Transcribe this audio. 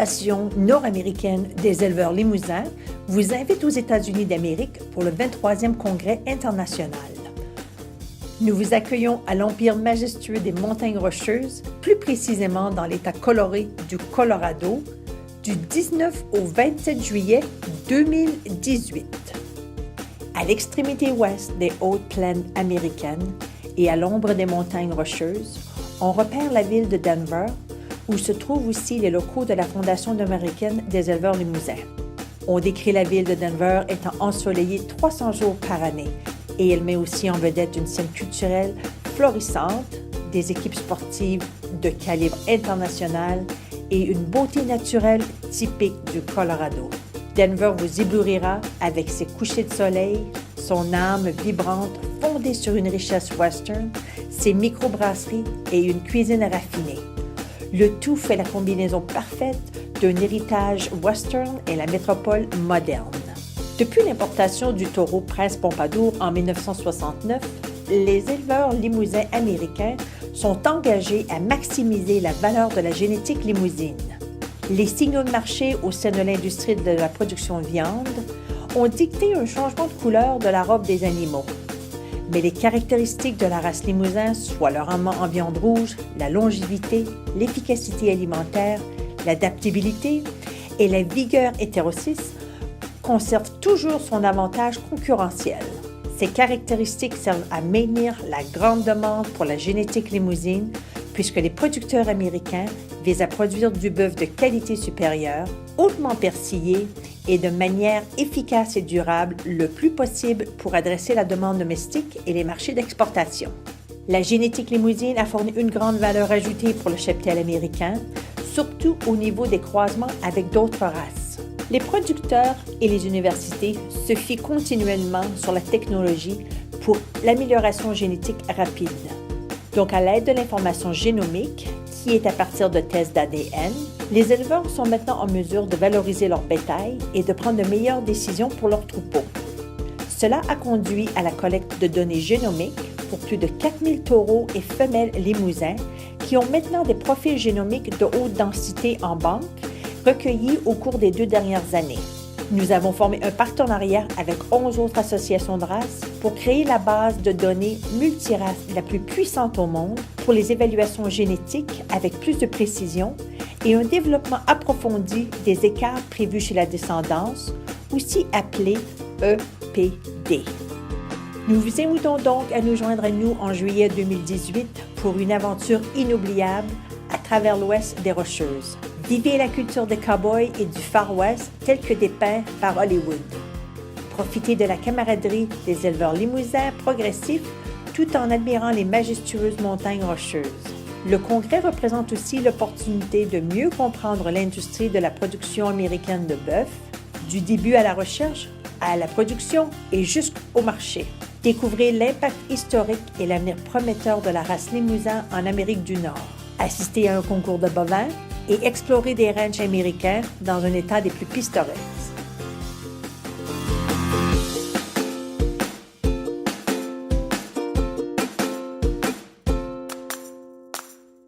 Fédération nord-américaine des éleveurs limousins vous invite aux États-Unis d'Amérique pour le 23e Congrès international. Nous vous accueillons à l'Empire majestueux des Montagnes Rocheuses, plus précisément dans l'État coloré du Colorado, du 19 au 27 juillet 2018. À l'extrémité ouest des hautes plaines américaines et à l'ombre des Montagnes Rocheuses, on repère la ville de Denver, où se trouvent aussi les locaux de la Fondation américaine des éleveurs limousins. On décrit la ville de Denver étant ensoleillée 300 jours par année et elle met aussi en vedette une scène culturelle florissante, des équipes sportives de calibre international et une beauté naturelle typique du Colorado. Denver vous éblouira avec ses couchers de soleil, son âme vibrante fondée sur une richesse western, ses microbrasseries et une cuisine raffinée. Le tout fait la combinaison parfaite d'un héritage western et la métropole moderne. Depuis l'importation du taureau Prince Pompadour en 1969, les éleveurs limousins américains sont engagés à maximiser la valeur de la génétique limousine. Les signaux de marché au sein de l'industrie de la production de viande ont dicté un changement de couleur de la robe des animaux. Mais les caractéristiques de la race limousin, soit le rendement en viande rouge, la longévité, l'efficacité alimentaire, l'adaptabilité et la vigueur hétérocyste, conservent toujours son avantage concurrentiel. Ces caractéristiques servent à maintenir la grande demande pour la génétique limousine, puisque les producteurs américains visent à produire du bœuf de qualité supérieure, hautement persillé et de manière efficace et durable le plus possible pour adresser la demande domestique et les marchés d'exportation. La génétique limousine a fourni une grande valeur ajoutée pour le cheptel américain, surtout au niveau des croisements avec d'autres races. Les producteurs et les universités se fient continuellement sur la technologie pour l'amélioration génétique rapide. Donc, à l'aide de l'information génomique, qui est à partir de tests d'ADN, les éleveurs sont maintenant en mesure de valoriser leur bétail et de prendre de meilleures décisions pour leurs troupeaux. Cela a conduit à la collecte de données génomiques pour plus de 4000 taureaux et femelles limousins qui ont maintenant des profils génomiques de haute densité en banque recueillis au cours des 2 dernières années. Nous avons formé un partenariat avec 11 autres associations de races pour créer la base de données multiraces la plus puissante au monde pour les évaluations génétiques avec plus de précision et un développement approfondi des écarts prévus chez la descendance, aussi appelé EPD. Nous vous invitons donc à nous joindre à nous en juillet 2018 pour une aventure inoubliable à travers l'ouest des Rocheuses. Vivez la culture des cow-boys et du Far West tel que dépeint par Hollywood. Profitez de la camaraderie des éleveurs limousins progressifs tout en admirant les majestueuses montagnes rocheuses. Le congrès représente aussi l'opportunité de mieux comprendre l'industrie de la production américaine de bœuf, du début à la recherche, à la production et jusqu'au marché. Découvrez l'impact historique et l'avenir prometteur de la race limousin en Amérique du Nord. Assistez à un concours de bovins et explorez des ranchs américains dans un état des plus pittoresques.